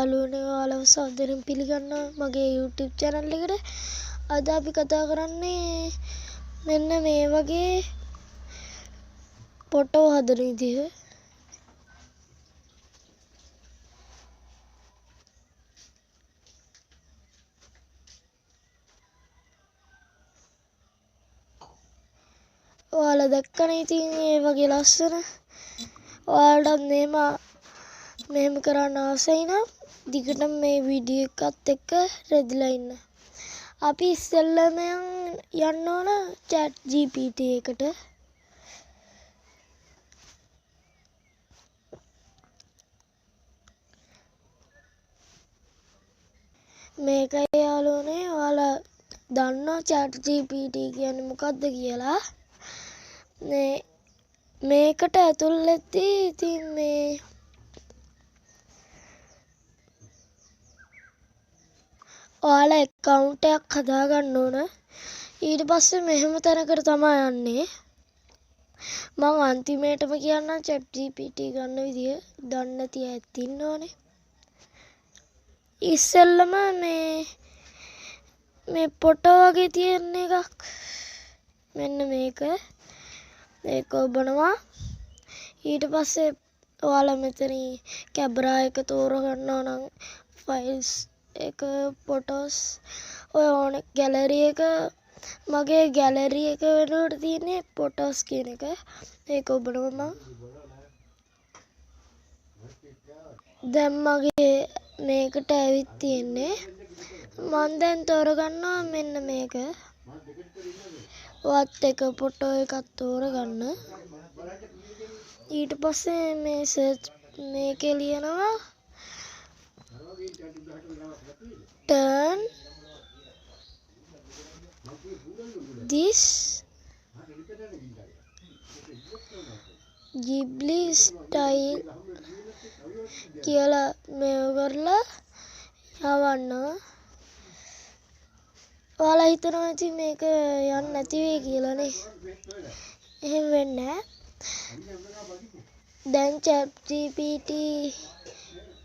යාළුවනේ ඔයාලව සාදරයෙන් පිළිගන්නවා මගේ YouTube channel එකට. අද අපි කතා කරන්නේ මෙන්න මේ වගේ ෆොටෝ හදන විදිහ. ඔයාලා දැක්කනේ ඉතින් මේ වගේ ලස්සන. ඔයාලට මෙහෙම කරන්න ආසයි නම් දිගටම මේ වීඩියෝ එකත් එක්ක රැඳිලා ඉන්න. අපි ඉස්සෙල්ලාම යන්න ඕන chat GPT එකට. මේකයි යාළුවනේ ඔයාලා දන්නවා chat GPT කියන්නේ මොකක්ද කියලා. මේකට ඇතුල් වෙද්දී ඉතින් මේ ඔයාලා account එකක් හදාගන්න ඕන. ඊට පස්සේ මෙහෙම තැනකට තමයි යන්නේ. මම අන්තිමේටම කියන්නම් chat GPT ගන්න විදිය. දන්නේ නැති අයත් ඉන්නවනේ. ඉස්සෙල්ලම මේ ෆොටෝ වගේ තියෙන එකක් මෙන්න මේක ඔබනවා. ඊට පස්සේ ඔයාලා මෙතන කැමරා එක තෝරගන්නවා නම් ෆයිල්ස් එක ෆොටෝස් ඔය ඕන ගැලරි එක මගේ ගැලරි එක වෙනුවට තියෙන්නේ ෆොටෝස් කියන එක. ඒක ඔබනවා මම. දැන් මගේ මේකට ඇවිත් තියෙන්නේ. මම දැන් තෝරගන්නවා මෙන්න මේක. ඔයත් එක ෆොටෝ එකක් තෝරගන්න. ඊට පස්සේ මේ සර්ච් මේකේ ලියනවා turn this Ghibli style කියලා මේව කරලා යවන්න. ඔයාලා හිතනවා ඉතින් මේක යන්නේ නැති වෙයි කියලා නේ. එහෙම වෙන්නේ නැහැ. දැන් chat GPT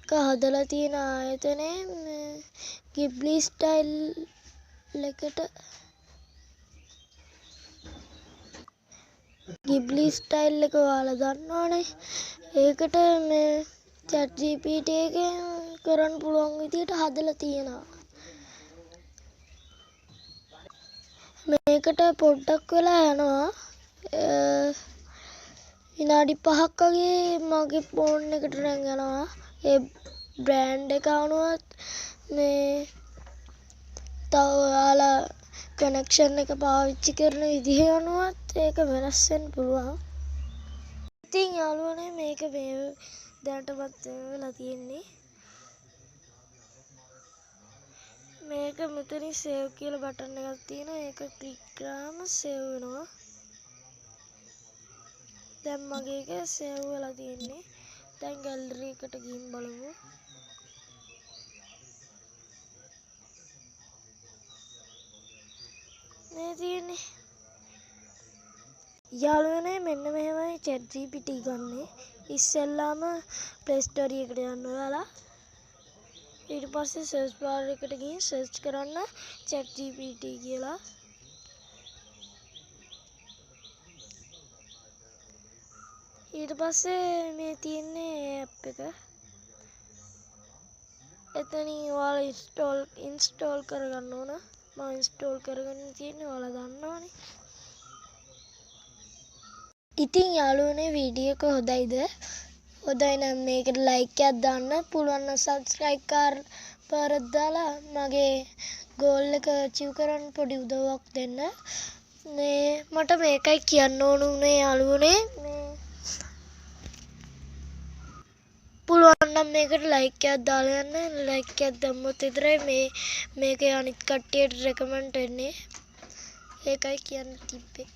එක හදලා තියෙන ආයතනේ Ghibli style එකට Ghibli style එක ඔයාලා දන්නවනේ. ඒකට මේ chat GPT එකෙන් කරන්න පුළුවන් විදියට හදලා තියෙනවා. මේකට පොඩ්ඩක් වෙලා යනවා. විනාඩි 5ක් වගේ මගේ ෆෝන් එකට රැන් යනවා. ඒ බ්‍රෑන්ඩ් එක අනුවත් මේ තව ඔයාලා කනෙක්ෂන් එක පාවිච්චි කරන විදිහ අනුවත් ඒක වෙනස් වෙන්න පුළුවන්. ඉතින් යාළුවනේ මේක මේ දැනටමත් වෙලා තියෙන්නේ. මේක මෙතනින් සේව් කියලා බටන් එකක් තියෙනවා. ඒක ක්ලික් කරාම සේව් වෙනවා. දැන් මගේ එක සේව් වෙලා තියෙන්නේ. දැන් ගැලරි එකට ගිහින් බලමු. මේ තියෙන්නේ. යාළුවනේ මෙන්න මෙහෙමයි chat GPT ගන්නෙ. ඉස්සෙල්ලාම Play Store එකට යන්න ඔයාලා. ඊට පස්සේ search bar එකට ගිහින් search කරන්න chat GPT කියලා. ඊට පස්සේ මේ තියෙන්නේ app එක. එතනින් ඔයාලා install කරගන්න ඕන. මම install කරගෙන තියෙන්නේ ඔයාලා දන්නවනේ. ඉතින් යාළුවනේ වීඩියෝ එක හොඳයිද? හොඳයි නම් මේකට like එකක් දාන්න. පුළුවන් නම් subscribe කරලා දාලා මගේ goal එක achieve කරන්න පොඩි උදව්වක් දෙන්න. මට මේකයි කියන්න ඕන උනේ යාළුවනේ. පුළුවන් නම් මේකට like එකක් දාලා යන්න. like එකක් දැම්මොත් විතරයි මේක අනිත් කට්ටියට recommend වෙන්නේ. ඒකයි කියන්න තිබ්බේ.